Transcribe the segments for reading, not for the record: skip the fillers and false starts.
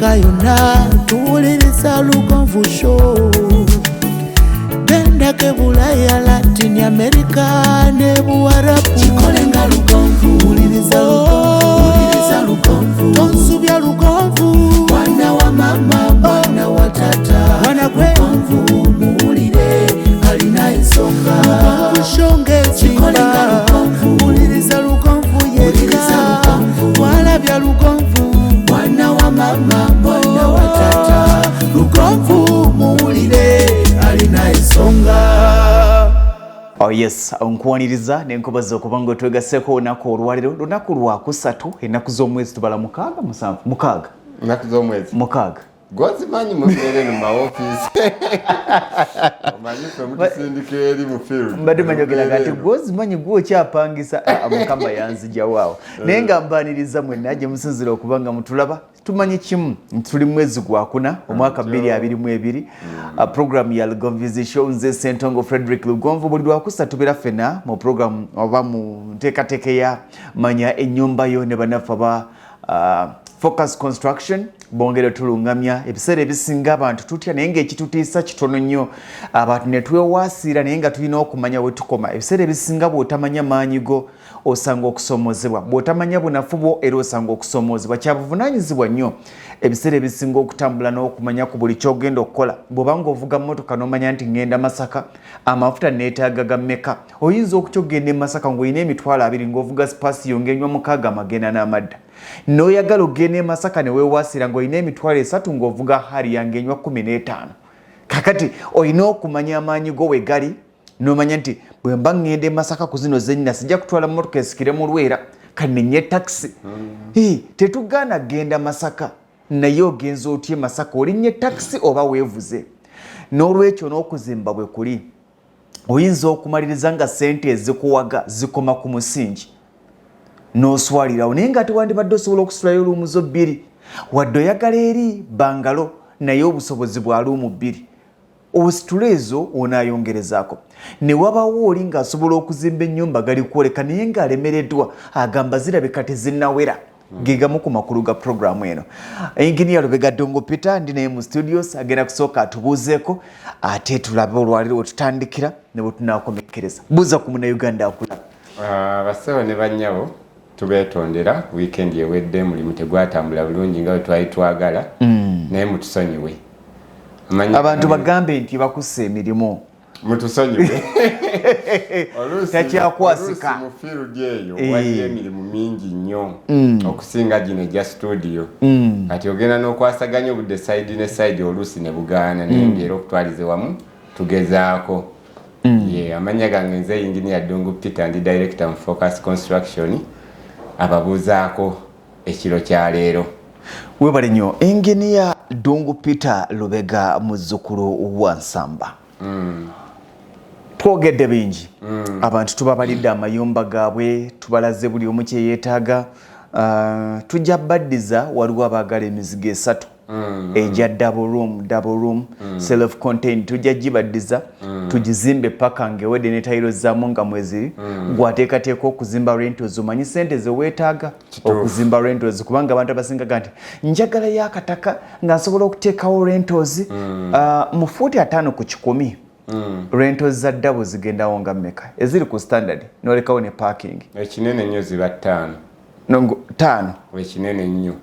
Afrika yonna tuwuliriza Lugonvu Show. Bendake Bulaya, Latin America ne Buwarabu. Chikolenga Lugonvu, wuliriza Lugonvu. Tonsubya Lugonvu, mwana wa mama, mwana wa tata. Mwana gwe Lugonvu, muwulire alina ensonga. Lugonvu shonge chikolenga Lugonvu, wuliriza Lugonvu yeka. Walabya Lugonvu, mwana wa mama, mwana wa tata. Lugonvu, muwulire alina ensonga. Oh yes, nkuwaniriza nenkubaza okubango twegaseko onako olwaliro lunaku lwa kusatu ennaku z'omwezi tubala mukaaga musanvu mukaaga ennaku z'omwezi mukaaga gozimanyi mubeere mu maofiisi omanyi ffe mutusindika eri mu field mbadde manyogeraga ati gozimanyi gwokyapangisa mukama yanzijawo awo naye nga mbaniriza mwenna gye musinzira okuba nga mutulaba tumanyi kimu tuli mwezi gwa kuna omwaka 2022 program ya Lugonvu Show nze Sentongo Frederick Lugonvu buli lwakusa tubeera ffena mu program oba mu nteekateeka ya manya ennyumba yo ne bannaffe ba Focus Construction bongere tulungamya ebiseera ebisinga abantu tutya naye ng'ekitutiisa kitono nnyo abantu ne twewaasiira naye nga tulina okumanya we tukoma ebiseera ebisinga bw'otamanya maanyi go osanga okusomoozebwa bw'otamanya bunafu bwo era osanga okusomoozebwa kyabuvunaanyizibwa nnyo ebiseera ebisinga okutambula n'okumanya ku buli kyogenda okukola bw'oba ng'ovuga mmotoka n'omanya nti ngenda Masaka amafuta neetaaga ga mmeka oyinza okukyogenda e Masaka ng'olina emitwalo 2 ng'ovuga sipaasi yongenywa 6 amagenda n'amadda n'oyagala ogenda e Masaka ne weewaasira ng'olina emitwalo 3 ng'ovuga hari yangenywa 15 kakati olina okumanya amaanyi go we gali n'omanya nti bwe mba ngenda e Masaka ku zino zennyina sijja kutwala mmotoka esikire mu Lwera kanenye taxi tetugaana genda Masaka naye ogenza otye Masaka olinnye taxi oba weevuze n'olwekyo n'okuzimba bwe kuli oyinza okumaliriza nga ssente ezikuwaga zikoma ku musingi n'oswalirawo naye nga tewandibadde osobola okusulayo luumuzo 2 wadde oyagala eri bangalo naye obusobozi bwa luumu 2 obusitula ezo onaayongerezaako ne wabawo oli ng'asobola okuzimba ennyumba gali kwoleka naye ng'alemereddwa agamba zirabika tezinnawera gegamu ku makulu ga programu eno Engineer Lubega Dongo Peter ndi naye mu studios agenda kusooka atubuuzeeko ate tulabe olwaliro wetutandikira ne bwe tunaakomekereza buuza ku Munnayuganda akulaba basawo ne bannyabo tubeetondera weekend ewedde mulimu tegwatambula bulungi nga bwe twali twagala naye mutusonyiwe abantu bagambe nti bakussa emirimu mutusonyiwe takyakwasika mu field eyo waliyo emirimu mingi nnyo okusinga gino egya studio kati ogenda n'okwasaganya obudde side ne side oluusi ne bugaana naye ngera okutwalize wamu tugezaako amanya gange nze Engineer Dongo Peter ndi director mu Focus Construction ababuuzaako ekiro kya leero webale nnyo Engineer Dongo Peter Lubega muzzukulu wa Nsamba twogedde bingi abantu tubabalidde amayumba gaabwe tubalaze buli omu kye yeetaaga tujja baddiza waliwo abaagala emizigo 3 ejja double room self contained tujja gibaddiza tugizimbe paka ngewedde ne tayiro zaamu nga mweziri gwateekateeka okuzimba rentals omanyi sente ze weetaaga okuzimba rentals kubanga abantu abasingaga nti njagala y'akataka nga nsobola okuteekawo rentals mu fuuti 5 ku 10 rentals za double zigendawo nga mmeka eziri ku standard n'olekawo ne parking ekinene nnyo ziba 5 ekinene nnyo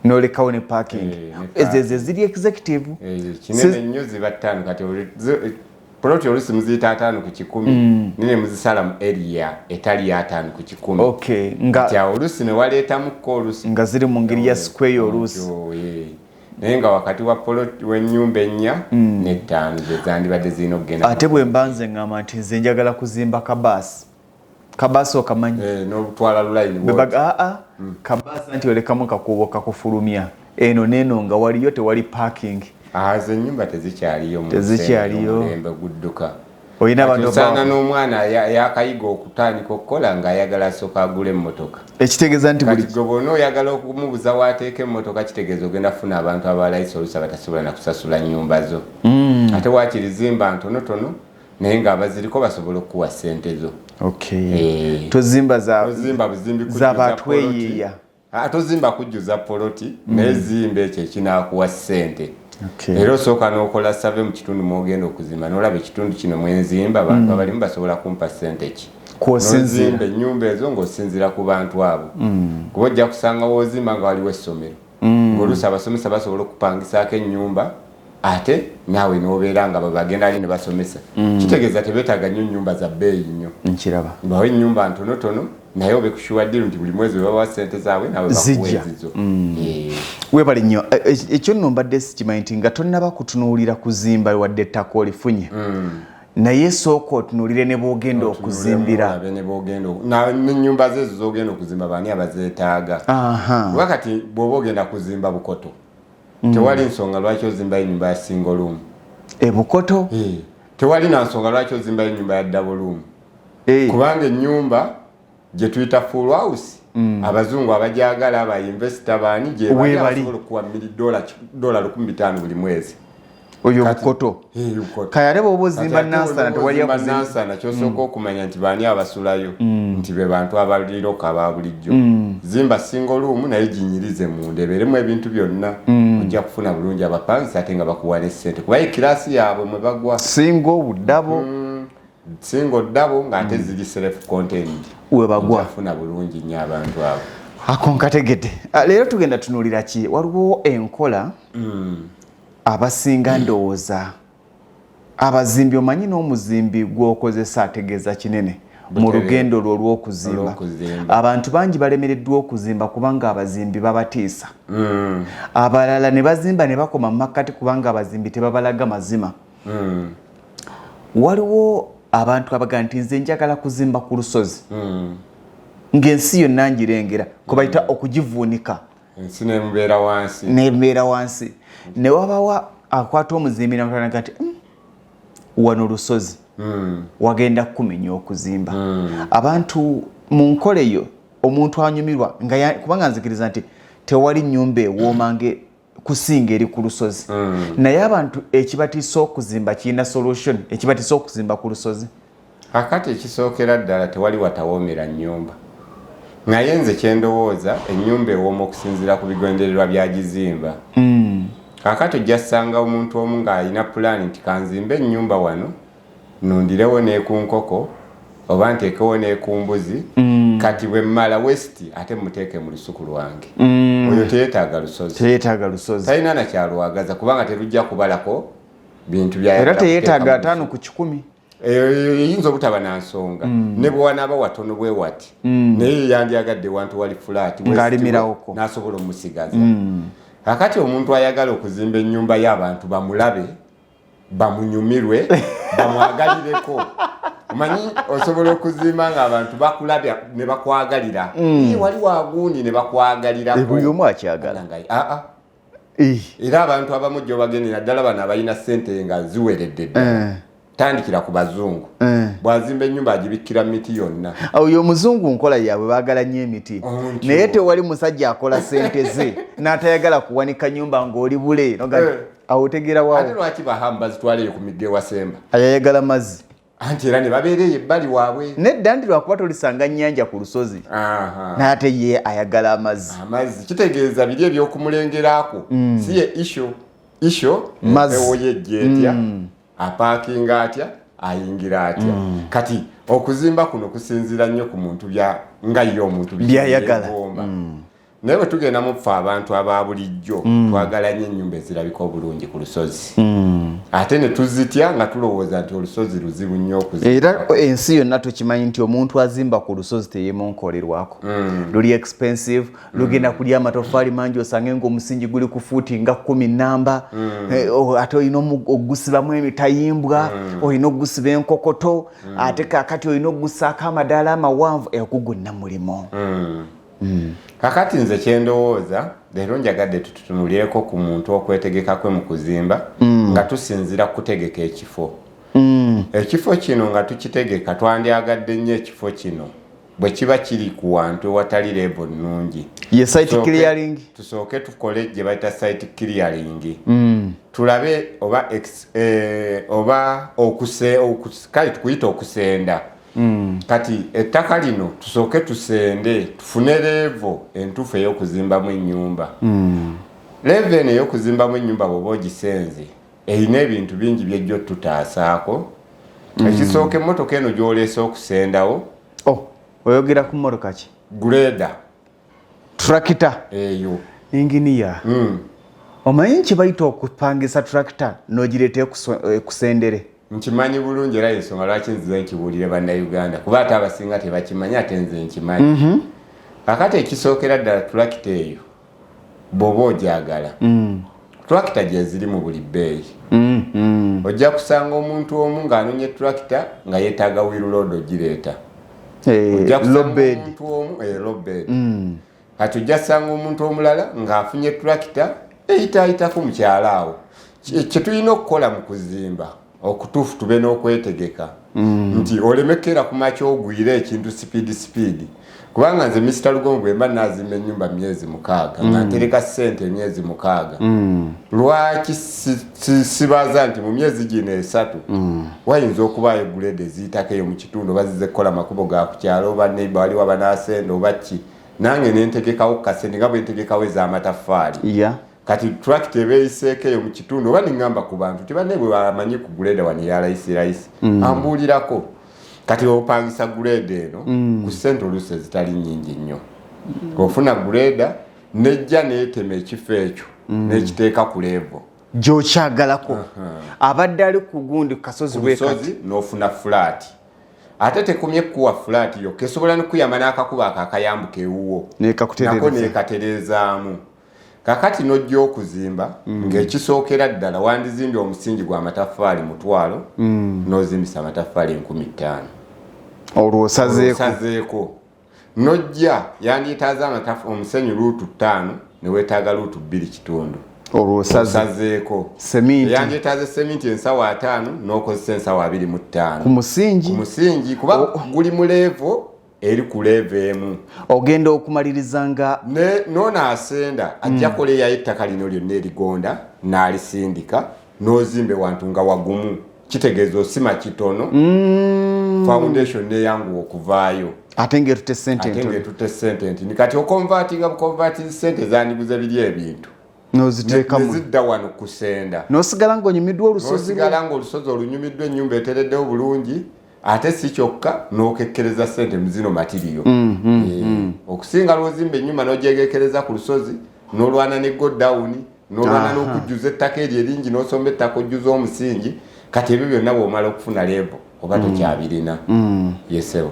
n'olekawo ne parking ezo ziri executive kinene nnyo ziba 5 kati poloti olusi muziyita 5 ku 10 nene muzisala mu area etali ya 5 ku 10 okay nga olusi ne waleetamu ko olusi nga ziri mu ngeri ya square olusi naye nga wakati wa poloti w'ennyumba 4 ne 5 zandibadde zirina okugenda ate bwe mbanze ngamba nti nze njagala kuzimba kabaasi okamanyi n'obutwala lulayini kabaasi nti olekamu kakubo kakufulumya eno neeno nga waliyo tewali parking ze ennyumba tezikyaliyo mulembe gudduka olina abantu osaana n'omwana yakayiga okutandika okukola ng'ayagala asooka agula emmotoka ekitegeeza nti buli gobona oyagala okumubuza waateeka emmotoka kitegeeza ogenda kufuna abantu abalayisa oluusi batasobola na kusasula nnyumba zo ate wakirizimba ntonotono naye ng'abaziriko basobola okuwa ssente zo tozimba za buzimbi batweyiiya atozimba kujjuza poloti nezimba ekyo ekinakuwa ssente. Okay. Era osooka n'okola save mu kitundu mwogenda okuzimba n'olaba ekitundu kino mwenzimba abantu abalimu basobola kumpa ssente ki. N'ozimba ennyumba ezo ng'osinziira ku bantu abo. Kuba ojja kusanga woozimba nga waliwo essomero. Ng'oluusi abasomesa basobola okupangisaako ennyumba ate naawe n'obeera nga bagenda ali ne basomesa. Kitegeeza tebeetaaga nnyo nnyumba za bbeeyi nnyo. Nkiraba. Bawe ennyumba ntonotono naye obe kushuwa ddiru nti buli mwezi webawa ssente zaabwe nawe bakuwa ezizo. Weebale nnyo ekyo nno mbadde sikimanyi nti nga tonnaba kutunuulira kuzimba wadde ettaka olifunye. Naye sooka otunuulire ne bwogenda okuzimbira. N'ennyumba zeezo z'ogenda okuzimba baani abazeetaaga. Wakati bw'oba ogenda kuzimba Bukoto tewali nsonga lwaki ozimba ennyumba ya single room. Bukoto? Tewali na nsonga lwaki ozimba ennyumba ya double room. Kubanga ennyumba gye tuyita full house abazungu abajagala abayinvesita baani gye bali abasobola okuwa $1,500 buli mwezi. Oyo Bukoto. Kayale bw'oba ozimba Nansana tewali yakuzimba. Nansana kyosooka okumanya nti baani abasulayo nti be bantu abaliroka aba bulijjo. Zimba single room naye ginyirize munda ebeeremu ebintu byonna ojja kufuna bulungi abapangisa ate nga bakuwa n'essente kuba ekiraasi yaabwe mwe bagwa. Single double. Single double ng'ate ziri self contained. We bagwa. Ojja kufuna bulungi nnyo abantu abo. Ako nkategedde. Leero tugenda tunuulira ki? Waliwo enkola abasinga ndowooza abazimbi omanyi n'omuzimbi gw'okozesa ategeeza kinene mu lugendo lwo olw'okuzimba. Abantu bangi balemereddwa okuzimba kubanga abazimbi babatiisa. Abalala ne bazimba ne bakoma mu makkati kubanga abazimbi tebabalaga mazima. Waliwo abantu abagaa nti nze njagala kuzimba ku lusozi ng'ensi yonna ngirengera kwe bayita okugivuunika. Ensi n'emubeera wansi. N'emubeera wansi. Ne wabawa akwata omuzimbi n'amutwala nti wano lusozi wagenda kumenya okuzimba. Abantu mu nkola eyo omuntu anyumirwa kubanga nzikiriza nti tewali nnyumba ewoomange kusinga eri ku lusozi. Naye abantu ekibatiisa okuzimba kirina solution ekibatiisa okuzimba ku lusozi. Akati ekisookera ddala tewali watawoomera nnyumba. Naye nze kyendowooza ennyumba ewooma okusinziira ku bigendererwa byagizimba. Kakati ojja ssanga omuntu omu ng'alina pulaani nti kanzimbe ennyumba wano nundirewo n'ekunkoko oba nteekewo n'ekumbuzi kati bwe mmala west ate muteeke mu lusuku lwange. Oyo teyeetaaga lusozi. Talina nakyalwagaza kubanga terujja kubalako bintu byayagala. Era teyeetaaga 5 ku 10. Eyinza obutaba na nsonga ne bwe wanaaba watono bwe wati naye yandyagadde wantu wali fulaati ng'alimirawoko n'asobola omusigaza. Kakati omuntu ayagala okuzimba ennyumba y'abantu bamulabe bamunyumirwe bamwagalireko. Omanyi osobola okuzimba ng'abantu bakulabya ne bakwagalira. Wali wagundi ne bakwagalirako. Buli omu akyagala. Era abantu abamu gy'obagendera ddala bano abalina ssente nga ziweredde ddala. Tandikira ku bazungu. Bwazimba ennyumba agibikkira miti yonna. Oyo omuzungu nkola yaabwe baagala nnyo emiti. Naye tewali musajja akola ssente ze n'atayagala kuwanika nyumba ng'oli bule. Awo otegeera waawo. Ate lwaki bahamba zitwaleyo ku migga ewasemba? Ayayagala mazzi. Anti era ne babeereyo ebbali waabwe. Nedda nti lwakuba tolisanga nnyanja ku lusozi. N'ate ye ayagala amazzi. Amazzi kitegeeza biri eby'okumulengeraako. Si ye isho ewoye ejjeetya. Apaakinga atya ayingira atya. Kati okuzimba kuno kusinziira nnyo ku muntu nga ye omuntu byayagala. Naye bwe tugenda mu ffe abantu aba bulijjo twagala nnyo ennyumba ezirabika obulungi ku lusozi. Ate ne tuzitya nga tulowooza nti olusozi luzibu nnyo okuzimba. Era ensi yonna tukimanyi nti omuntu azimba ku lusozi teyeemonkolerwako. Luli expensive, lugenda kulya amatoffaali mangi osange ng'omusingi guli ku fuuti nga 10 nnamba. Ate olina ogusibamu emitayimbwa, olina ogusiba enkokoto, ate kakati olina ogusaako amadaala amawanvu okugonna mulimo. Kakati nze kyendowooza leero njagadde tutunuulireko ku muntu okwetegeka kwe mu kuzimba nga tusinzira kutegeka ekifo. Ekifo kino nga tukitegeka twandyagadde nnyo ekifo kino bwe kiba kiri ku wantu ewatali level nnungi. Ye site clearing. Tusooke tukole gye bayita site clearing. Tulabe oba kale tukuyita okusenda. kati ettaka lino tusooke tusende tufune levo entuufu ey'okuzimbamu ennyumba. Levo eno ey'okuzimbamu ennyumba bw'oba ogisenze erina ebintu bingi by'ejjo tutaasaako. Ekisooka emmotoka eno gy'oleese okusendawo. Oyogera ku mmotoka ki? Greda. Tractor. Eyo. Engineer. Omanyi nki bayita okupangisa tractor n'ogireeta ekusendere? Nkimanyi bulungi era ensonga lwaki nzize nkibuulire bannayuganda kuba ate abasinga tebakimanyi ate nze nkimanyi. Kakati ekisookera ddala tractor eyo bw'oba ogyagala. Tractor gye ziri mu buli bbeeyi. Ojja kusanga omuntu omu ng'anoonya tractor nga yeetaaga wheel load ogireeta. Ojja kusanga omuntu omu lobed. Kati ojja kusanga omuntu omulala ng'afunye tractor eyitaayitako mu kyalo awo. Kye tulina okukola mu kuzimba okutuufu tube n'okwetegeka nti olemekera ku makya ogwire ekintu speed. Kubanga nze Mr. Lugongo bwe mba naazimba ennyumba myezi 6 nga ntereka ssente emyezi 6. Lwaki sibaza nti mu myezi gino 3 wayinza okubaayo grade eziyitako eyo mu kitundu oba zize kukola makubo ga ku kyalo oba neiba waliwo abanaasenda oba ki nange nentegekawo kasente nga bwe ntegekawo ez'amataffaali. Kati tractor ebeeyiseeko eyo mu kitundu oba ningamba ku bantu tibanne bwe bamanyi ku grade wano ya layisi ambuulirako. Kati opangisa grade eno ku ssente oluusi ezitali nnyingi nnyo. Ofuna grade nejja neetema ekifo ekyo n'ekiteeka ku levo gy'okyagalako. Abadde ali ku gundi ku kasozi bwekati n'ofuna flat. Ate tekomye kuwa flat yo kesobola n'okuyamba n'akakuba akakayambuka ewuwo nako neekatereezaamu. Kakati n'ojja okuzimba ng'ekisookera ddala wandizimbye omusingi gwa mataffaali 1,000 n'ozimbisa amataffaali 5,000. Olwo osazeeko. N'ojja yandiyetaaza omusenyu luutu 5 ne weetaaga luutu 2 kitundu. Olwo osazeeko. Seminti. Yandiyetaaza seminti ensawa 5 n'okozesa ensawa 25. Ku musingi kuba guli mu levo eri ku levo emu. Ogenda okumaliriza nga noona asenda ajja koleeyayo ettaka lino lyonna erigonda n'alisindika n'ozimbe wantu nga wagumu. Kitegeeza osima kitono foundation neyanguwa okuvaayo ate ng'etutte sente nti kati okonvatinga sente zandiguze biri ebintu nezidda wano kusenda n'osigala ng'onyumiddwa olusozi olunyumiddwa ennyumba etereddewo bulungi ate si kyokka n'okekkereza sente mu zino matiriyo. Okusinga lw'ozimba ennyumba n'ogyegekereza ku lusozi n'olwana ne godown n'olwana n'okujjuza ettaka eryo eringi n'osomba ettaka ojjuza omusingi. Kati ebyo byonna bw'omala okufuna levo oba tokyabirina. Yesewo.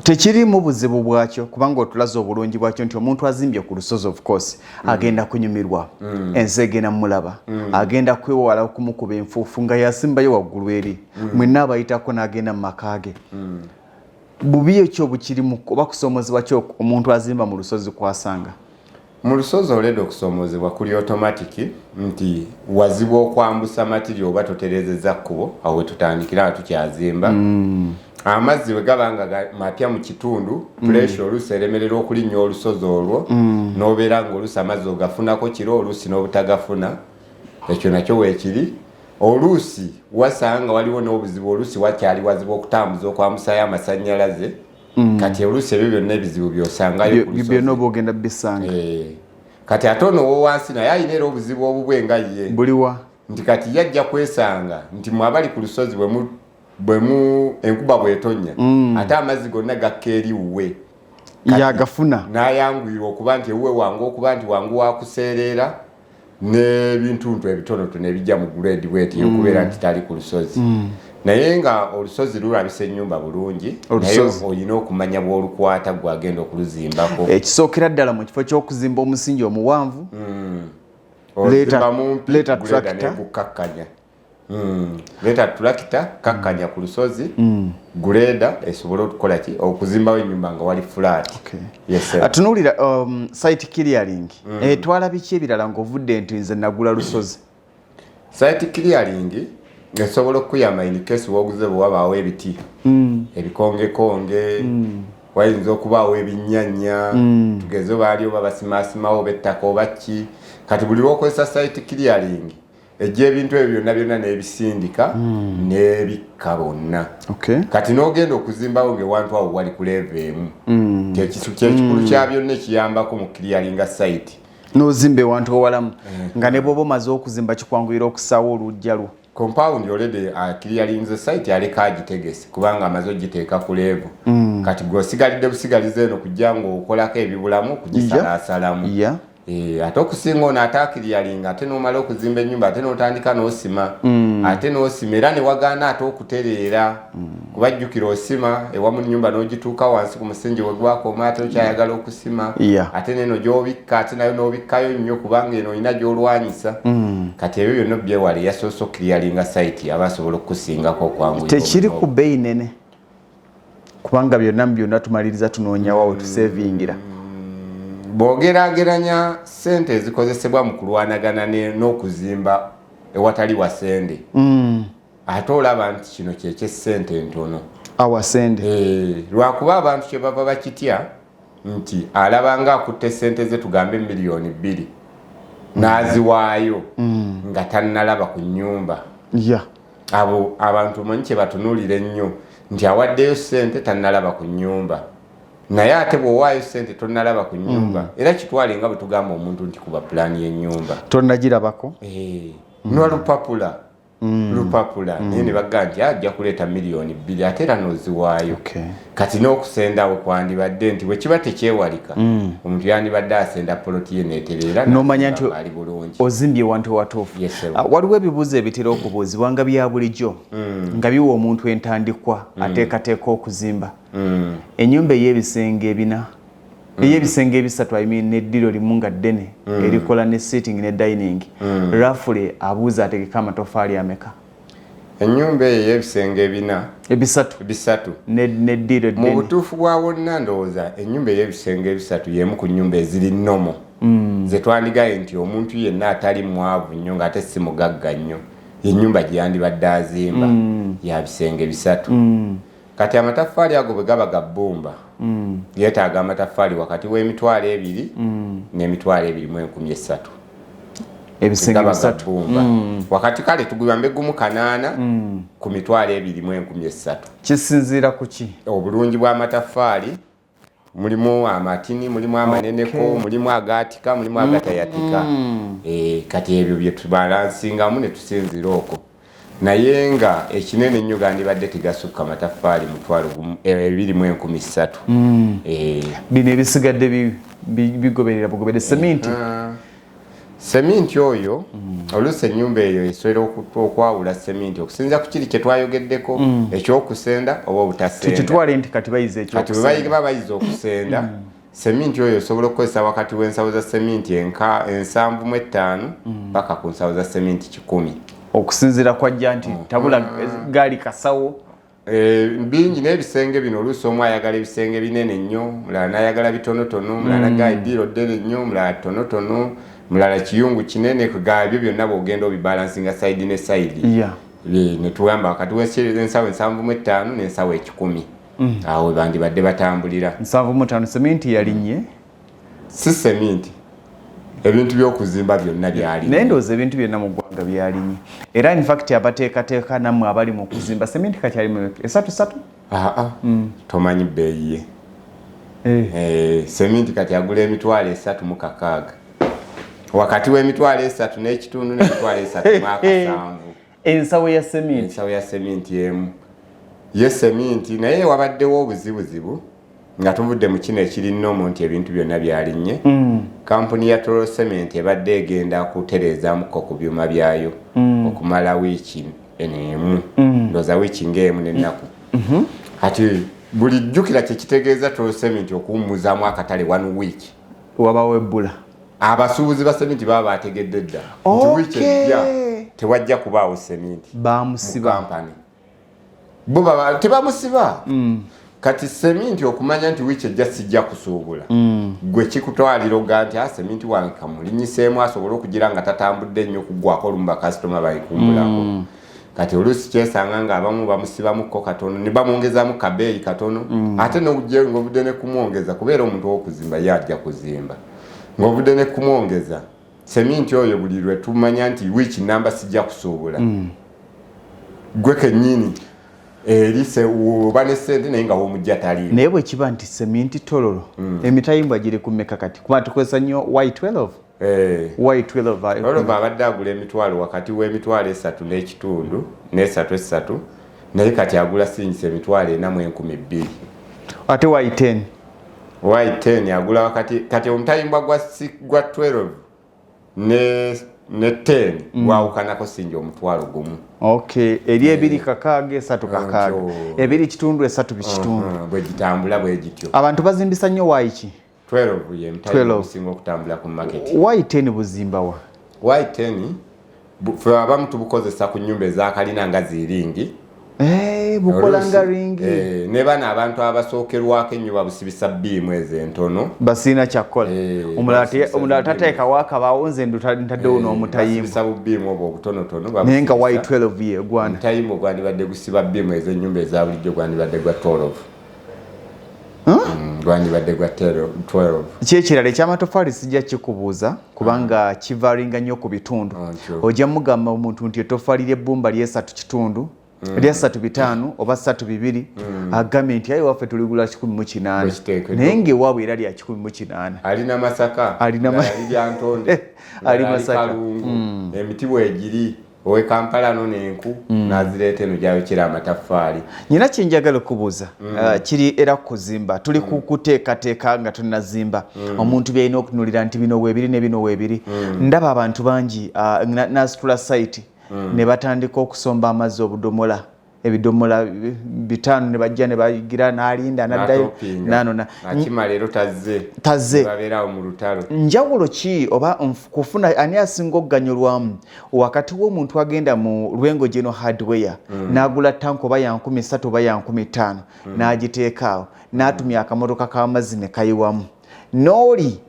Tekirimu buzibu bwakyo kubanga otulaze obulungi bwakyo nti omuntu azimbye ku lusozi of course agenda kunyumirwa. Ensi egenda mulaba. Agenda kwewala okumukuba enfuufu nga yasimbayo waggulu eri. Mwenna abayitako n'agenda mu maka ge. Bubi ekyo bukirimu oba kusoomozebwa ki omuntu azimba mu lusozi kwasanga? Mu lusozi oleda okusoomozebwa kuli automatic nti wazibu okwambusa material oba toterezeza kkubo awo we tutandikira nga tukyazimba. Amazzi bwe gabanga mapya mu kitundu pressure oluusi eremerera okulinnya olusozi olwo n'obeera ng'oluusi amazzi ogafunako kiro oluusi n'obutagafuna. Ekyo nakyo weekiri. Oluusi wasanga waliwo n'obuzibu oluusi wakyali wazibu okutambuza okwambusayo amasannyalaze. Kati oluusi ebyo byonna ebizibu by'osangayo ku lusozi. Byonna obwogenda bisanga. Kati ate ono w'owansi naye alina era obuzibu obubwe nga ye. Buliwa. Nti kati yajja kwesanga nti mwe abali ku lusozi bwemu enkuba bw'etonnya ate amazzi gonna gakka eri wuwe. Yagafuna. N'ayanguyirwa okuba nti ewuwe wangu okuba nti wangu wakuseerera n'ebintuntu ebitonotono ebijja mu grade bw'eti okubeera nti tali ku lusozi. Naye nga olusozi lulabisa ennyumba bulungi naye olina okumanya bw'olukwata gwagenda okuluzimbako. Ekisookera ddala mu kifo ky'okuzimba omusingi omuwanvu leeta tractor negukakkanya. Leeta tractor kakkanya ku lusozi greda esobole okukola ki okuzimbawo ennyumba nga wali flat. Atunuulira site clearing etwala biki ebirala ng'ovudde nti nze nagula lusozi? Site clearing esobola okuyamba in case woguze bwe wabaawo ebiti ebikongekonge wayinza okubaawo ebinnyanya tugeze baali oba basimaasimawo bettaka oba ki. Kati buli lw'okozesa site clearing ejja ebintu ebyo byonna n'ebisindika n'ebikka bonna. Kati n'ogenda okuzimbawo ng'ewantu awo wali ku level emu. Kyekikulu kya byonna ekiyambako mu clearing site. N'ozimba ewantu owalamu nga ne bw'oba omaze okuzimba kikwanguyira okusaawa oluggya lwo. Compound already clearing site aleka agitegese kubanga amaze ogiteeka ku level. Kati gw'osigalidde busigalize eno kujja ng'okolako ebibulamu kugisalaasalamu. Ate okusinga ono ataakiriyalinga ate n'omala okuzimba ennyumba ate n'otandika n'osima ate n'osima era ne wagaana ate okutereera kuba jjukira osima ewamu nnyumba n'ogituuka wansi ku musingi we gwakoma ate okyayagala okusima ate neno gy'obikka ate nayo n'obikkayo nnyo kubanga eno olina gy'olwanyisa kati ebyo byonna byewale yasoose okiriyalinga site aba asobola okukusingako okwanguya. Tekiri ku bbeeyi nene kubanga byonna tumaliriza tunoonyawo we tusevingira. Bw'ogeraageranya ssente ezikozesebwa mu kulwanagana n'okuzimba ewatali wasende ate olaba nti kino kyekyessente entono awasende lwakuba abantu kye bava bakitya nti alaba nga akutte ssente ze tugambe miliyoni 2 n'aziwaayo nga tannalaba ku nnyumba. Abo abantu manyi kye batunuulira ennyo nti awaddeyo ssente tannalaba ku nnyumba. Naye ate bw'owaayo ssente tonnalaba ku nnyumba era kitwale nga bwe tugamba omuntu nti kuba pulaani y'ennyumba tonnagirabako n'olupapula naye ne bagamba nti ajja kuleeta miliyoni 2 ate era n'oziwaayo. Kati n'okusendawe kwandibadde nti bwe kiba tekyewalika omuntu yandibadde asenda poloti ye neeterera n'omanya nti ozimbye ewantu ewatuufu. Waliwo ebibuuzo ebitera okubuuzibwa nga bya bulijjo nga biwa omuntu entandikwa ateekateeka okuzimba. Ennyumba ey'ebisenge 4 ey'ebisenge 3 n'eddiro limu nga ddene erikola ne sitting ne dining roughly abuuza ategeka amatoffaali ameka? Ennyumba eyo ey'ebisenge 4 bisatu n'eddiro ddene. Mu butuufu bwa wonna ndowooza ennyumba ey'ebisenge 3 y'emu ku nnyumba eziri nnomo ze twandigaye nti omuntu yenna atali mwavu nnyo ng'ate si mugagga nnyo ennyumba gye yandibadde azimba ya bisenge 3. Kati amataffaali ago bwe gaba ga bbumba yeetaaga amataffaali wakati w'emitwalo 2 n'emitwalo 2,300 ebisenge 3 wakati kale tuguyambe gumu 8 ku mitwalo 2,300. Kisinziira ku ki? Obulungi bw'amataffaali mulimu amatini mulimu amaneneko mulimu agaatika mulimu agatayatika. Kati ebyo bye tubalansingamu ne tusinzira okwo. Naye nga ekinene nnyo gandibadde tegasukka amataffaali 2,300. Bino ebisigadde bigoberera bugobere seminti. Seminti oyo oluusi ennyumba eyo esobola okwawula seminti okusinza ku kiri kye twayogeddeko ekyokusenda oba obutasenda. Tukitwale nti kati bayize ekyokusenda. Kati bwe bayize okusenda seminti oyo osobola okukozesa wakati w'ensawo za seminti 75 paka ku nsawo za seminti 10. Okusinziira kwa janti tabula gaali kasawo bingi n'ebisenge bino oluusi omu ayagala ebisenge binene nnyo mulala n'ayagala bitonotono mulala gaidiro ddene nnyo mulala tonotono mulala kiyungu kinene kugabyo byonna bw'ogenda obibalansinga side ne side ne tugamba wakati w'ensawo 75 n'ensawo 10 awo bandibadde batambulira. 75 seminti yalinnye si seminti ebintu by'okuzimba byonna byali nendoza ebintu byonna mu ggwanga byalinnye era in fact abateekateeka nammwe abali mu kuzimba seminti kati ali mu 3 tomanyi bbeeyi ye seminti kati agula emitwalo 3,600 wakati w'emitwalo 3 n'ekitundu n'emitwalo 3,700 ensawo ya seminti. Ensawo ya seminti emu ye seminti naye wabaddewo obuzibuzibu nga tuvudde mu kino ekiri nnomo nti ebintu byonna byalinnye. Kampuni ya Toro Cement ebadde egenda kutereezaamuko ku byuma byayo okumala wiiki emu ndooza wiiki ng'emu n'ennaku. Kati buli jjukira kyekitegeeza Toro Cement okuwummuzaamu akatale 1 week wabawo ebbula. Abasuubuzi ba sementi baba bategedde dda nti wiiki ejja tewajja kubaawo sementi bamusiba kampani bo baba tebamusiba. Kati sementi okumanya nti wiiki ejja sijja kusuubula gwe kikutwalira oga nti sementi wange kamulinyiseemu asobole okugira nga tatambudde nnyo kuggwako olumu bakasitoma bayikumbulako. Kati oluusi kyesanga ng'abamu bamusibamukko katono ne bamwongezaamu kabeeyi katono ate ng'obudde ne kumwongeza kubeera omuntu ow'okuzimba ye ajja kuzimba ng'obudde ne kumwongeza seminti oyo buli lwe tumanya nti which number sijja kusuubula gwe kennyini erise oba ne ssente naye nga w'omujja taliiwo. Naye bwe kiba nti seminti tololo emitayimbwa giri ku mmeka kati kuba tukozesa nnyo Y12 Y12 olwo abadde agula emitwalo wakati w'emitwalo 3 n'ekitundu n'3 naye kati agula singisa emitwalo 4,200 ate Y10 Y10 agula wakati kati omutayimbwa gwa 12 ne 10 gwawukanako sinja omutwalo gumu. Okay, eri ebiri kakaaga 3 kakaaga ebiri kitundu 3 bikitundu bwe gitambula bwe gityo. Abantu bazimbisa nnyo Y12 ye mutayimbwa ogusinga okutambula ku market. Y10 buzimba wa? Y10 fe abamu tubukozesa ku nnyumba ez'akalina nga ziringi. Bukola nga ringi. Ne bana abantu abasookerwako ennyo busibisa bbiimu ezo entono. Basina kyakola. Omulala tateeka waakabaawo nze ntaddewo n'omutayimbwa. Basibisa bubbiimu obwo obutonotono. Naye nga Y12 ye gwana. Omutayimbwa gwandibadde gusiba bbiimu ezo ennyumba eza bulijjo gwandibadde gwa 12. Gwandibadde gwa 12. Kyekirala eky'amatoffaali sijja kikubuuza kubanga kivaalinga nnyo ku bitundu. Ojja mugamba omuntu nti ettoffaali ly'ebbumba ly'esatu kitundu lya 3.5 oba 3.2 agambe nti ayi waffe tuligula 18 naye ng'ewaabwe era lya 18 alina Masaka alina Ntonde ali Masaka emiti bwegiri owe Kampala n'enku n'azireeta eno gyayokera amataffaali. Nyina kye njagala okubuuza kiri era kuzimba tuli kuteekateeka nga tunazimba omuntu byalina okutunulira nti bino weebiri ne bino weebiri ndaba abantu bangi nasitula site ne batandika okusomba amazzi obudomola ebidomola 5 ne bajja ne bayigira n'alinda n'addayo nanona akima leero tazze babeerawo mu lutalo. Njawulo ki oba kufuna ani asinga okuganyulwamu wakati w'omuntu agenda mu lwengo geno hardware n'agula tank oba ya 13 oba ya 15 n'agiteekaawo n'atumya akamotoka k'amazzi ne kayiwamu n'oli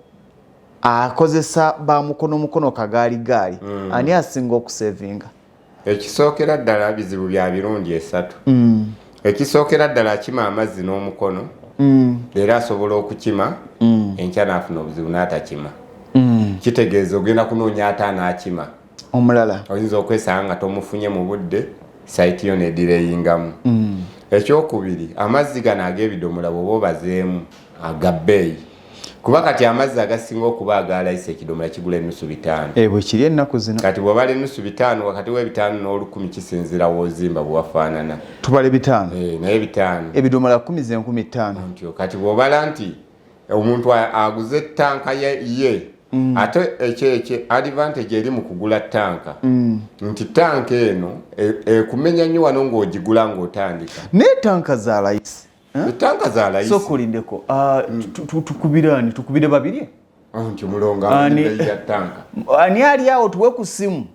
akozesa ba mukono kagaali ani asinga okusevinga? Ekisookera ddala bizibu bya birundi 3. Ekisookera ddala akima amazzi n'omukono era asobola okukima enkya n'afuna obuzibu n'atakima. Kitegeeza ogenda kunoonya ate anaakima omulala oyinza okwesanga nga tomufunye mu budde sayiti yo nedireyingamu. Ekyokubiri amazzi gano ag'ebidomola bw'oba obazeemu aga Ebbeeyi kuba kati amazzi agasinga okuba agalayisa ekidomola kigula $500. Bwe kiri ennaku zino kati bw'obala $500 wakati w'ebitaano n'olukumi kisinzira w'ozimba bwafaanana. Tubale 5 naye 5 ebidomola 10,500 ntyo kati bw'obala nti omuntu aguze tanka ye ate ekye advantage eri mu kugula tanka nti tanka eno ekumenya nnyo wano ng'ogigula ng'otandika ne tanka za layisi tanka za layisi so kulindeko tukubire babiri nti mulonga ya tanka ani ali awo tuwe ku simu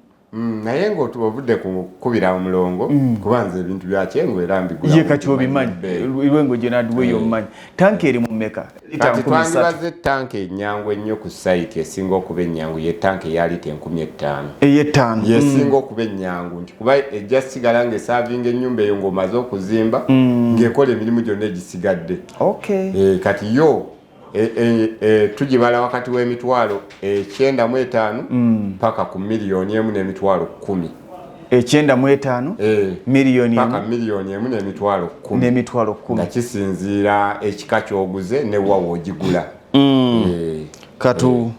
naye ng'otubavudde kukubira omulongo kubanza ebintu byakyengo era mbigula ye kati obimanyi lwengo gye nadiwe yomanyi tanka eri mu mmeka kati twandibaze tanka ennyangu ennyo ku site esinga okuba ennyangu ye tanka eya lita 15,000 ey'ettaano yesinga okuba ennyangu nti kuba ejja sigala ng'esaavinga ennyumba eyo ng'omaze okuzimba ng'ekola emirimu gyonna egisigadde. Kati yo tugibala wakati w'emitwalo 95 paka ku $1,110,000. 95 miliyoni paka $1,110,000 nga kisinziira ekika ky'oguze ne wa w'ogigula. Katu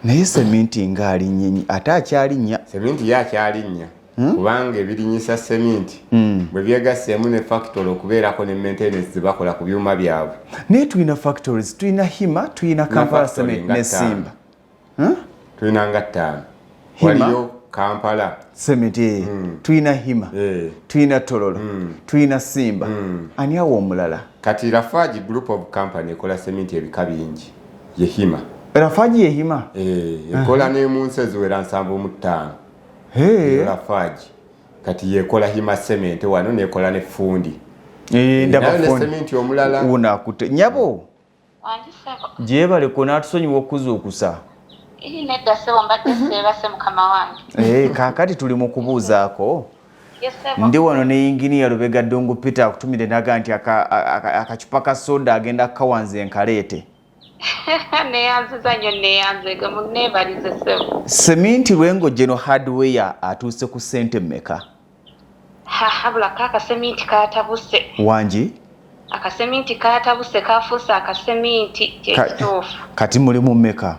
naye seminti ng'alinnye ate akyalinnya seminti yakyalinnya kubanga ebirinyisa seminti bwe byegasseemu ne factory okubeerako ne maintenance zebakola ku byuma byabwe. Naye tulina factories tulina Hima tulina Kampala Cement ne Simba tulina nga 5 waliyo Kampala Cement tulina Hima tulina Tololo tulina Simba ani awo omulala kati Lafarge group of company ekola seminti ebika bingi ye Hima. Lafarge ye Hima ekola ne mu nsi eziwera 75. Lafarge kati yekola Hima Cement wano nekola ne fundi ndaba fundi cement omulala unakute nyabo jebale ko natusonyiwa okuzuukusa nedda sebo mbadde seebase mukama wange kakati tuli mu kubuuzaako ndi wano ne yinginiya Lubega Ddungu Peter akutumire naga nti akacupa ka soda agenda kawanze enkaleete Neyanziza nnyo neyanzega munneebalize ssebo. Seminti Lwengo General Hardware atuuse ku ssente mmeka? Habula akaseminti katabuse. Wangi? Akaseminti katabuse kafuuse akaseminti kyekituufu. Kati mulimu mmeka?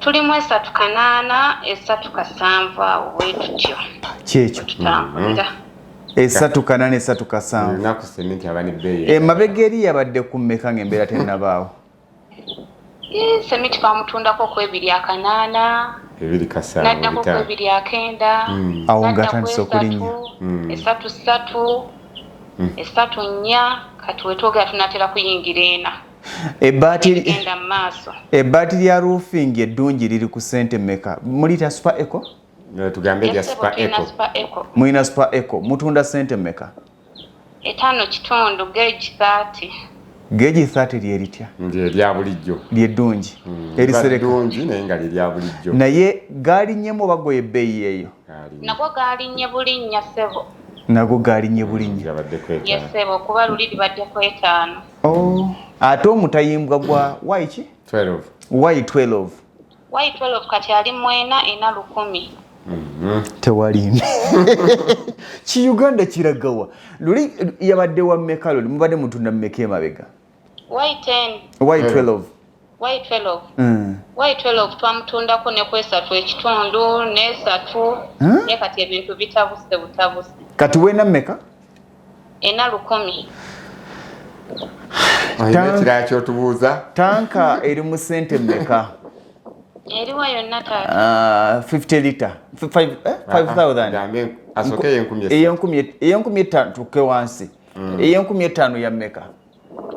Tulimu 3.8 3.7 awo bwe tutyo. Kyekyo. Tutambulira. 3.8 3.7. Naku seminti abani bbeeyi. Mabega eri yabadde ku mmeka ng'embeera tennabaawo? Seminti twamutundako ku 2.8. 2.7. Naddako ku 2.9. Awo ng'atandise okulinnya. 3.3. 3.4 kati wetwogera tunatera kuyingira ena. Ebbaati lya roofing eddungi liri ku ssente mmeka? Mulita Super Eco? Tugambe lya Super Eco. Mulina Super Eco. Mutunda ssente mmeka? 5.5 gauge 30. Gauge 30 lye litya? Lya bulijjo. Lyeddungi. Erisereka. Ddungi naye nga lya bulijjo. Naye gaalinnye mu bago Ebbeeyi eyo? Nagwo gaalinnye bulinnya ssebo. Nago gaalinnye bulinnya. Yes ssebo kuba luli libadde ku 5. Oh. Ate omutayimbwa gwa Y12? 12. Y12. Y12 kati ali mwena ena 10. Tewali. Ki-Uganda kiragawa. Luli yabadde wa mmeka luli? Mubadde mutunda mmeka emabega? Y10. Y12. Y12. Y12 twamutundako ne ku 3.2 ne 3. Ne kati ebintu bitabuse butabuse. Kati wena mmeka? Ena 10. Kira kyotubuuza. Tanka eri mu ssente mmeka? Eriwa yonna taata. 50 litre. 5,000. Gambe asoke eyenkumi etaano tukke wansi. Eyenkumi ya mmeka?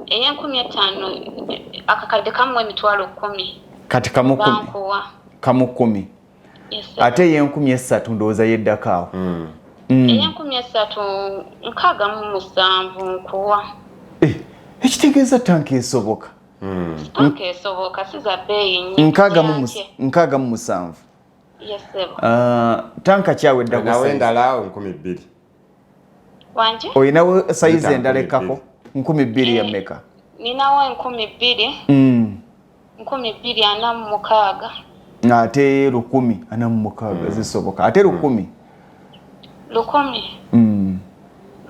Eyenkumi 5 akakadde kamu emitwalo 10. Kati kamu 10. Kamu 10. Yes. Ate eyenkumi 3 ndowooza yeddako awo. Eyenkumi 3 6.7 nkuwa. Ekitegeeza tanka esoboka. Tanka esoboka siza bbeeyi nnyo. 6.7. Yes sebo. Tanka kyaweddako. Nawe endala 2,000. Wanje? Oyinawo sayizi endala ekkako 2,000 ya mmeka? Ninawo 2,000. 2,046. Ate 1,046 zisoboka. Ate 10. 10.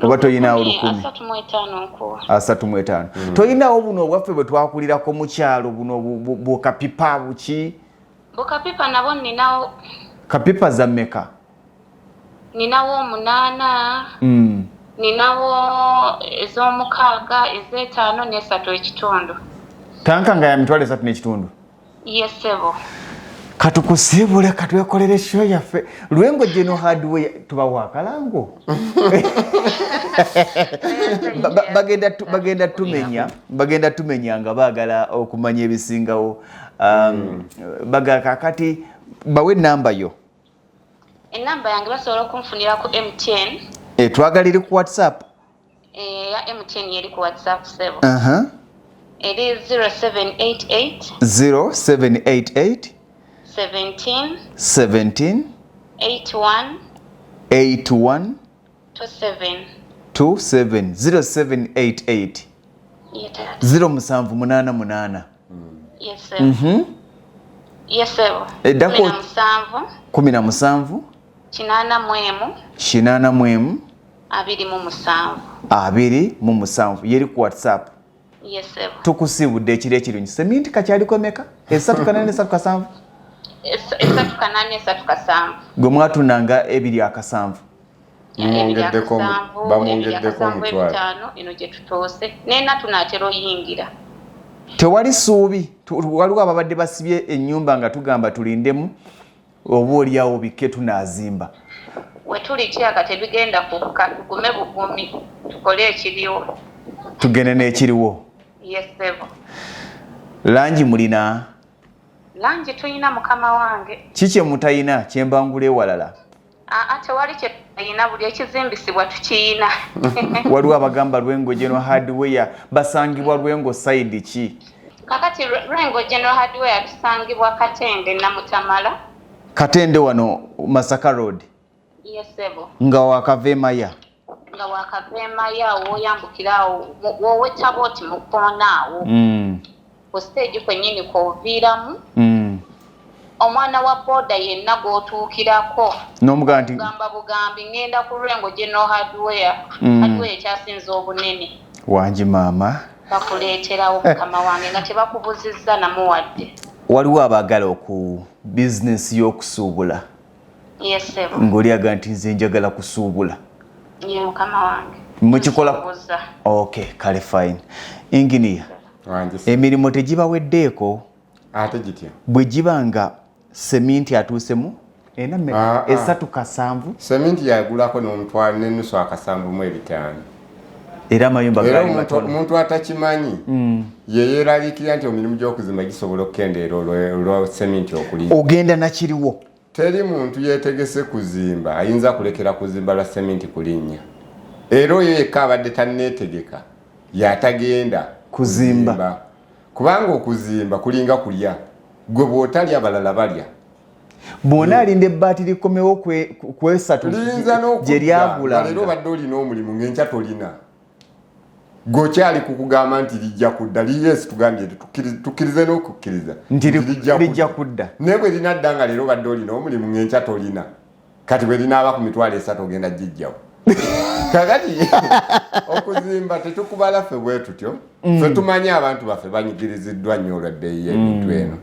Oba toyinawo 10. 3.5 nkuwa. 3.5. Toyinawo buno obwaffe bwe twakulirako mu kyalo buno bukapipa buki? Bukapipa nabo ninawo. Kapipa za mmeka? Ninawo 8. Ninawo ez'omukaaga, ez'etaano ne 3.5. Tanka nga ya mitwalo 3.5. Yes sebo. Katukusiibule katwekolere show yaffe. Lwengo General Hardware tubawa akalango. bagenda tumenya nga baagala okumanya ebisingawo. Kakati bawe namba yo. Enamba yange basobola okunfunira ku MTN. Twagalire ku WhatsApp. Ya MTN yeri ku WhatsApp sebo. It is 0788 17 81 27 0788 0788. Yes sir. Yes sir. Edako 17 88 27 yeri ku WhatsApp. Yes sir. Tukusiibudde ekiro ekirungi. Seminti kakyaliko emeka? 3.8 3.8 gwe mwatunanga 2.7. Bamwongeddeko omutwalo. Eno gye tutoose nena tunaatera oyingira. Tewali ssuubi. Waliwo ababadde basibye ennyumba nga tugamba tulindemu oba oliawo bikke tunaazimba. Wetuli kyaka tebigenda kukka tugume bugumi tukole ekiriwo. Tugende n'ekiriwo. Yes sebo. Langi mulina? Langi tuyina mukama wange. Kiki mutayina kyembangule walala? Tewali kye tuyina buli ekizimbisibwa tukiyina. Waliwo abagamba Lwengo General Hardware basangibwa Lwengo side ki? Kakati Lwengo General Hardware tusangibwa Katende na Mutamala. Katende wano Masaka Road. Yes sebo. Nga wakaveemaya. Nga wakaveemaya woyambukirawo wowe taboti mukoonaawo. ku stage kwennyini kw'oviiramu omwana wa boda yenna gw'otuukirako n'omugamba nti gamba bugambi ngenda ku lwengo General hardware ekyasinza obunene wangi maama bakuleeterawo mukama wange nga tebakubuzizza namuwadde. Waliwo abaagala oku bizinesi y'okusuubula ng'oli aga nti nze njagala kusuubula ye mukama wange mukikola okay kale fine engineer emirimu tegibaweddeeko ate gitya bwe giba nga seminti atuusemu esatu kasanvu seminti yagulako n'omutwalo n'ennusu akasanvu mu ebitaano era amayumba gali matono. Omuntu atakimanyi ye yeeraliikirira nti emirimu gy'okuzimba gisobola okukendeera olwa seminti okulinya. Ogenda nakiriwo teri muntu yeetegese kuzimba ayinza kulekera kuzimba lwa seminti kulinnya era oyo yekka abadde tanneetegeka yatagenda kuzimba kubanga okuzimba kulinga kulya gwe bw'otalya abalala balya bw'ona alinda ebbaati likomewo kwesatu gye lyagula leero obadde olina omulimu ng'enkya tolina gokyali kukugamba nti lijja kudda liyesi tugambye tukkirize n'okukkiriza nti lijja kudda naye bwe linadda nga leero obadde olina omulimu ng'enkya tolina kati bwe linaaba ku mitwalo 3 ogenda gijjawo kakati okuzimba tetukubala ffe bwe tutyo ffe tumanyi abantu baffe banyigiriziddwa nnyo olw'ebbeeyi y'ebintu eno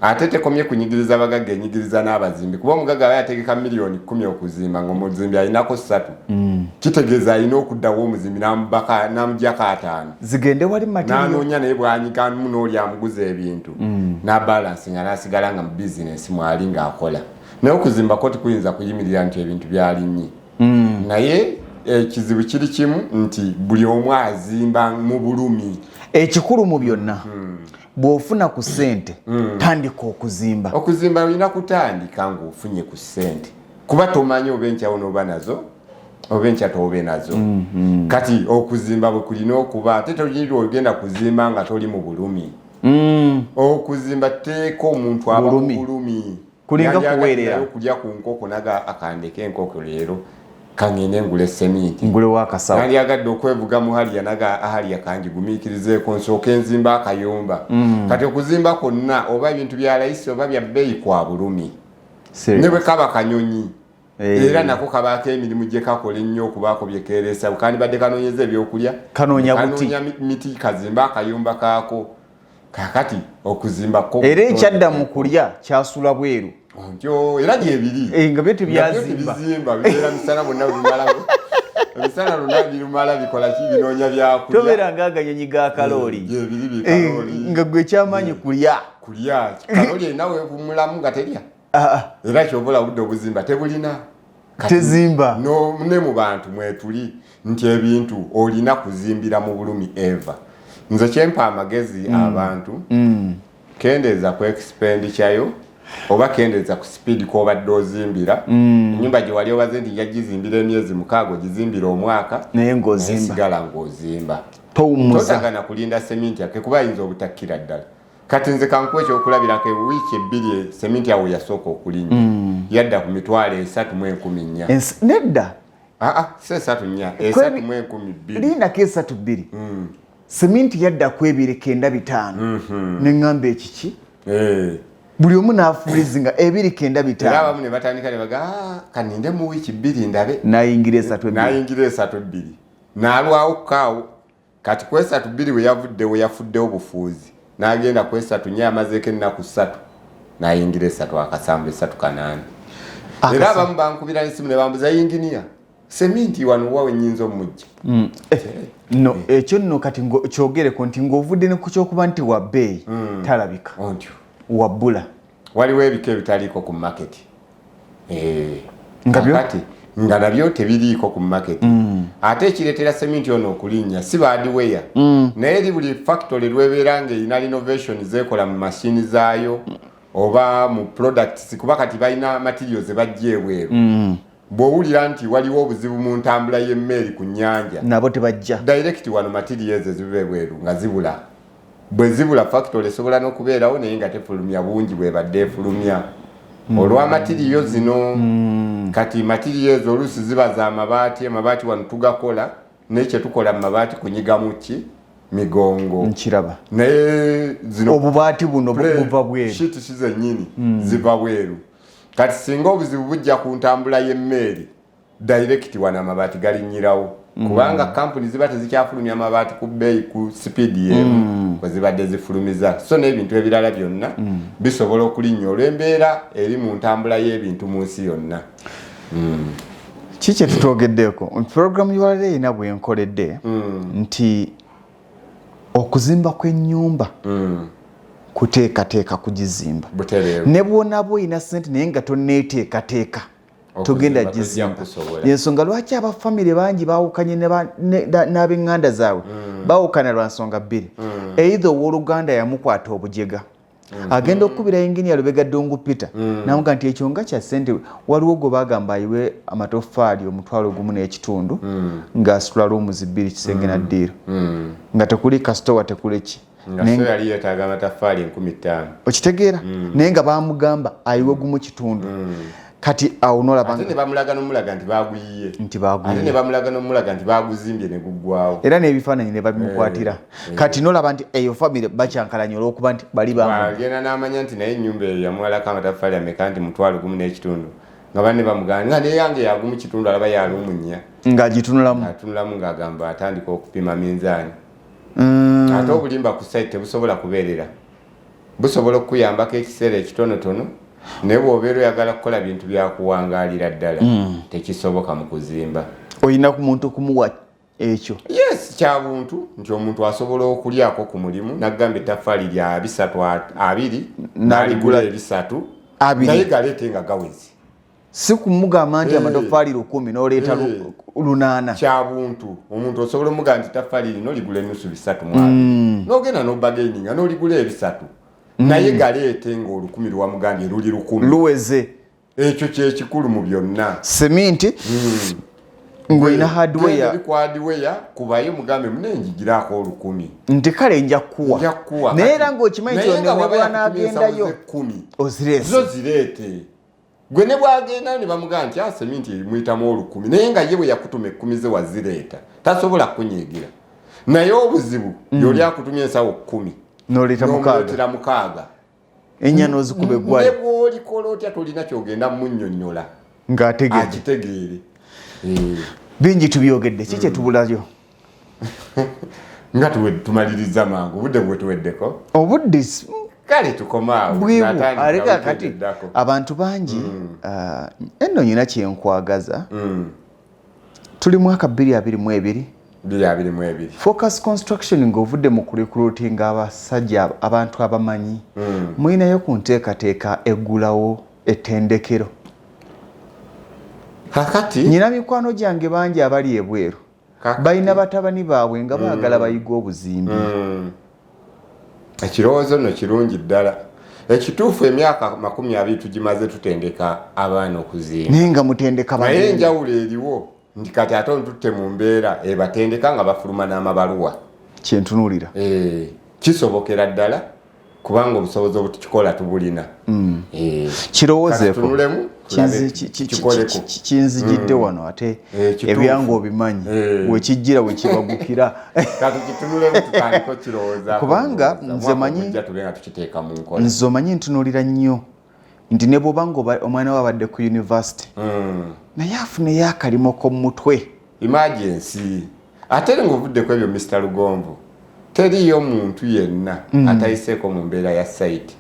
ate tekomye kunyigiriza bagagga enyigiriza n'abazimbi kuba omugagga aba yategeka miliyoni 10 okuzimba ng'omuzimbi alinako 3 kitegeeza alina okuddawo omuzimbi n'amugyako 5 zigende wali material n'anoonya naye bw'anyigamu n'oli amuguza ebintu n'abalansi nga n'asigala nga mu bizinesi mwali ng'akola naye okuzimbako tikuyinza kuyimirira nti ebintu byalinnye naye ekizibu kiri kimu nti buli omu azimba mu bulumi ekikulu mu byonna bw'ofuna ku ssente tandika okuzimba olina kutandika ng'ofunye ku ssente kuba tomanyi oba enkyawo n'oba nazo oba enkya toobe nazo kati okuzimba bwe kulina okuba ate tolina ogenda kuzimba nga toli mu bulumi okuzimba teeka omuntu aba mu bulumi kulinga kuweerera okulya ku nkoko naga akandeka enkoko leero kangene ngule seminti ngule wakasawo nali agadde okwevuga mu haliya naga ahaliya kangigumikirizeeko nsooka enzimba akayumba kati okuzimba konna oba ebintu bya layisi oba bya bbeeyi kwa bulumi ne bwe kaba kanyonyi era nako kabaako emirimu gye kakola ennyo okubaako bye keeresa kandi badde kanoonyeza ebyokulya kanoonya miti kazimba akayumba kaako kakati okuzimba era ekyadda mu kulya kyasula bweru era gyebiri nga byo tebyazimba bibeera misana bonna bimalawo ebisana lonna birumala bikola ki binoonya byakulya tobeera ng'aganyonyi ga kalooli gyebiri bikalooli nga gwe ekyamanyi kulya kalooli erinawe kumulamu nga terya era kyobola budde obuzimba tebulina tezimba ne mu bantu mwetuli nti ebintu olina kuzimbira mu bulumi eva nze kyempa amagezi abantu kendeeza ku expenditure yo oba kendeeza ku speed kw'obadde ozimbira ennyumba gye wali obaze nti yagizimbira emyezi 6 gizimbira omwaka naye ng'ozimba sigala ng'ozimba totagana kulinda seminti yake kuba ayinza obutakkira ddala kati nze kankuwa ekyokulabirako wiiki 2 seminti awo yasooka okulinya yadda ku mitwalo 3,114 nedda si 3,112 linako 3,2 seminti yadda ku 2,905 neŋŋamba ekiki buli omu n'afulizinga 2,905 era abamu ne batandika ne baga kaninde mu wiiki 2 ndabe nayingira 3,2 n'alwawo kaawo kati ku 3,2 we yafuddewo bufuuzi n'agenda ku 3 amazeeko ennaku 3 n'ayingira 3 akasambu 3,8 era abamu bankubira n'essimu ne bambuza yinginiya seminti wano wawe nnyinza omujja no ekyo nno kati kyogereko nti ng'ovudde ne ku kyokuba nti wa bbeeyi talabika ontyo wabbula waliwo ebika ebitaliiko ku maketi kati nga nabyo tebiriiko ku maketi ate ekireetera seminti ono okulinnya si baadiweya naye eri buli factory lwebeera ng'erina renovation zeekola mu mashini zaayo oba mu products kuba kati balina materials ebajja ebweru bw'owulira nti waliwo obuzibu mu ntambula y'emmeeri ku nnyanja nabo tebajja direct wano materials eziva ebweru nga zibula bwe zibula factory esobola n'okubeerawo naye nga tefulumya bungi bwebadde efulumya olwa materials zino kati materials oluusi ziba za amabaati wano tugakola naye kye tukola mu mabaati kunyiga mu ki migongo nkiraba naye zino obubaati buno buva bweru shiti kizennyini ziva bweru kati singa obuzibu bujja ku ntambula y'emmeeri direct wana amabaati galinyirawo kubanga kampuni ziba tezikyafulumya amabaati ku bbeeyi ku sipiidi y'emu kwe zibadde zifulumiza so n'ebintu ebirala byonna bisobola okulinnya olw'embeera eri mu ntambula y'ebintu mu nsi yonna. kiki tutwogeddeeko puroguramu y'olwaleero erina bwenkoledde nti okuzimba kw'ennyumba kuteekateeka kugizimba ne bwona bw'olina ssente naye nga tonneeteekateeka tugenda gizimba yensonga lwaki abafamire bangi bawukanye n'ab'eŋŋanda zaabwe bawukana lwa nsonga bbiri eitha ow'oluganda yamukwata obujega agenda okukubira yinginiya Lubega Ddungu Peter namuga nti ekyo nga kya ssente waliwo gwe bagamba ayiwe amatoffaali 1.5 ng'asitula roomuzi 2 kisenge na ddiiro nga tekuli kasitowa tekuli ki yali yeetaaga amataffaali 15,000 okitegeera naye nga bamugamba ayiwe gumu kitundu kati awo nolaba ate ne bamulaga n'omulaga nti baguyiye ate ne bamulaga n'omulaga nti baguzimbye ne guggwawo era n'ebifaananyi ne babimukwatira kati nolaba nti eyo famire bakyankalanya olw'okuba nti bali bagenda n'amanya nti naye ennyumba eyo yamwalako amataffaali ameka nti 1.5 nga banne bamugamba nga naye yange yagumu kitundu alaba yalumunya ng'agitunulamu ng'agamba atandika okupima minzaani ate obulimba ku site tebusobola kubeerera busobola okuyambako ekiseera ekitonotono naye bw'obeera oyagala kukola bintu byakuwangaalira ddala tekisoboka mu kuzimba olina ku muntu kumuwa ekyo yes kya buntu nti omuntu asobola okulyako ku mulimu nagamba ettaffaali lya 320 n'aligula 300 naye galeete nga gawezi si kumugamba nti amatoffaali 10 n'oleeta 8 kya buntu omuntu osobola omugamba nti ettaffaali lino ligula ennusu 300 n'ogenda n'obagaininga n'oligula 300 naye galeete ng'olukumi lwamugambye luli 10 luweze ekyo kyekikulu mu byonna seminti ng'olina hardware kubayo mugambe munenjigiraako 10 nti kale nja kukuwa naye era ng'okimanyi kyonna ne bw'anaagendayo zo zireete gwe ne bwagenda ne bamugamba nti seminti muyitamu 10 naye nga ye bwe yakutuma 10 ze wazireeta tasobola kunyigira naye obuzibu yoli akutumya ensawo 10 n'oleeta mukaaga ennya n'ozikuba eggwale ne bw'olikola otya tolina kyogenda munnyonnyola ng'ategeere bingi tubyogedde kiki etubulayo nga tumaliriza mangu obudde bwetuweddeko obudde kale tukomaawo bwibu aleka kati abantu bangi enno nyina kyenkwagaza tuli mwaka 2022 Focus Construction ng'ovudde mu kurekrutinga abasajja abantu abamanyi mulinayo ku nteekateeka eggulawo ettendekero kakati nyina mikwano gyange bangi abali ebweru balina batabani baabwe nga baagala bayiga obuzimbi ekirowoozo nno kirungi ddala ekituufu emyaka 20 tugimaze tutendeka abaana okuzimba naye nga mutendeka naye enjawulo eriwo nti kati ate ontutte mu mbeera batendeka nga bafuluma n'amabaluwa kyentunuulira kisobokera ddala kubanga obusobozi obutukikola tubulina kirowoozeeko kinzijidde wano ate ebyange obimanyi wekijjira wekibagukira kubanga nze omanyi ntunuulira nnyo nti ne bw'obanga omwana we abadde ku yunivasite naye afuneyo akalimo k'omutwe emergency ate ng'ovuddeko ebyo Mr. Lugonvu teriyo muntu yenna atayiseeko mu mbeera ya site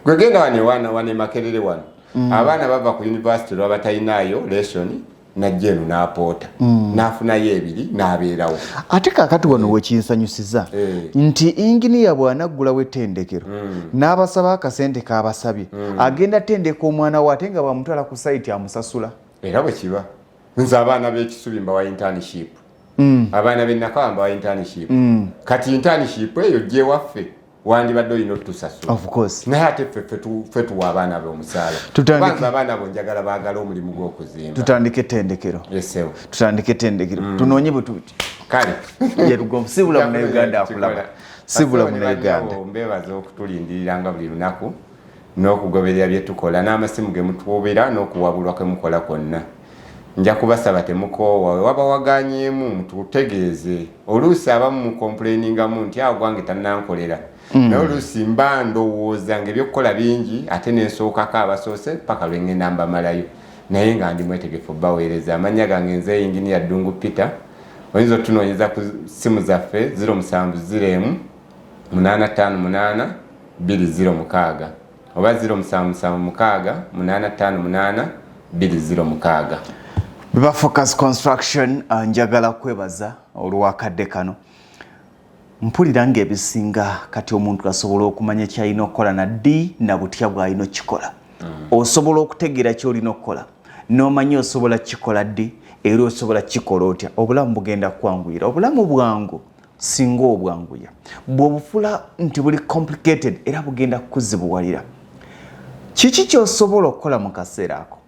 gwe genda wane Makerere wano abaana bava ku yunivasite lwa batalinayo lesoni najja eno n'apoota n'afunayo 2 n'abeerawo ate kaakati wano wekinsanyusiza nti inginiya bw'anaggulawo ettendekero n'abasaba akasente k'abasabye agenda tendeka omwana we ate nga bamutwala ku site amusasula era bwe kiba nze abaana b'ekisubi mbawa internship abaana b'ennaka mbawa internship kati internship eyo gyewaffe wandibadde olina otusasula naye ate ffe tuwa abaana b'omusaala kubanga abaana bo njagala baagala omulimu gw'okuzimba tutandike ettendekero yesewo tutandike ettendekero tunoonye bwe kale yerugomu si bula munauganda akulaba si bula munauganda mbeebaza okutulindirira nga buli lunaku n'okugoberera bye tukola n'amasimu ge mutuwubira n'okuwabulwa kwe mukola kwonna nja kubasaba temukoowa waba waganyeemu tutegeeze oluusi abamu mukomplainingamu nti awo gwange tannankolera naye oluusi mba ndowooza ng'ebyokukola bingi ate nensookako abasoose paka lwe ngenda mbamalayo naye nga ndi mwetegefu baweereza amannya gange nze Engineer Ddungu Peter oyinza otunoonyeza ku ssimu zaffe 070 858 206 oba 0776 858 206. Biba Focus Construction njagala kwebaza olwakadde kano. Mpulira ng'ebisinga kati omuntu asobola okumanya kyalina okukola na ddi na butya bw'alina okikola. Osobola okutegeera ky'olina okukola n'omanya osobola kikola ddi era osobola kikola otya. Obulamu bugenda kwanguyira. Obulamu bwangu singa obwanguya bw'obufula nti buli complicated era bugenda kuzibuwalira. Kiki ky'osobola okukola mu kaseera ako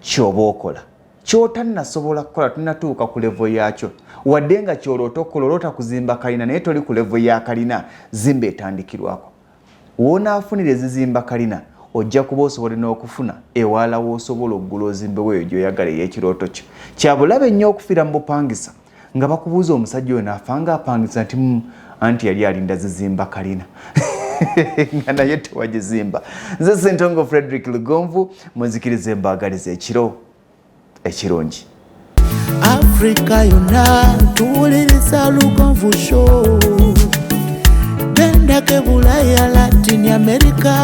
ky'oba okola ky'otannasobola kukola tunnatuuka ku level yakyo wadde nga ky'olota okukola olota kuzimba kalina naye toli ku level ya kalina zimba etandikirwako. W'onaafunira ezizimba kalina ojja kuba osobola n'okufuna ewala w'osobola oggula ozimbe weeyo gy'oyagala ey'ekirooto kyo. Kyabulabe nnyo okufiira mu bupangisa nga bakubuuza omusajja oyo naafa ng'apangisa nti anti yali alinda zizimba kalina nga naye tewagizimba. Nze Ssentongo Frederick Lugonvu mwenzikirize mbaagaliza ekiro ekirungi. Afrika yonna tuwuliriza Lugonvu Show. Bendake Bulaya, Latin America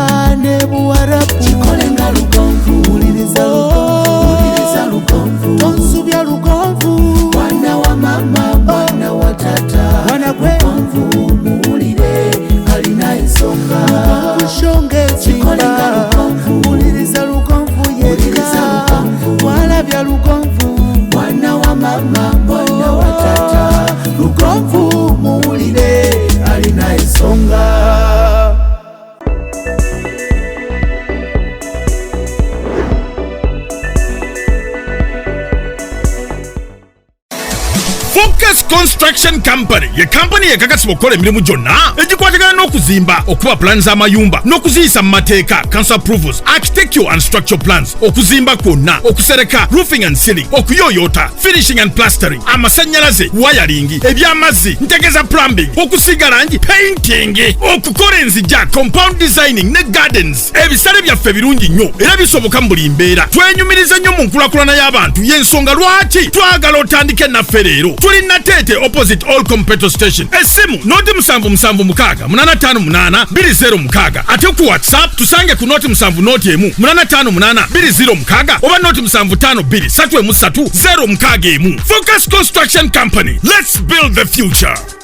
ne Buwarabu. Chikolenga Lugonvu. Wuliriza Lugonvu. Tonsubya Lugonvu. Mwana wa mama, mwana wa tata. Mwana kwe Lugonvu muwulire alina ensonga. Lugonvu shonge chikolenga Lugonvu. Wuliriza Lugonvu yeka. Walabya Lugonvu. Mwana wa mama, mwana wa tata. Lugonvu muwulire alina ensonga. Focus Construction Company ye company yekakasiba okukola emirimu gyonna egikwatagana n'okuzimba okuba plans z'amayumba n'okuziyisa mu mateeka council approvals architectural and structural plans okuzimba kwonna okusereka roofing and ceiling okuyoyota finishing and plastering amasannyalaze wiring ebyamazzi ntegeza plumbing okusiiga langi painting okukola enzijja compound designing ne gardens ebisale byaffe birungi nnyo era bisoboka mu buli mbeera twenyumiriza nnyo mu nkulakulana y'abantu y'ensonga lwaki twagala otandike naffe leero tuli Natete opposite Allcom petrol station esimu noti 7776 858 206 ate ku WhatsApp tusange ku noti 7 noti emu 858 206 oba noti 752 333 061. Focus Construction Company, let's build the future.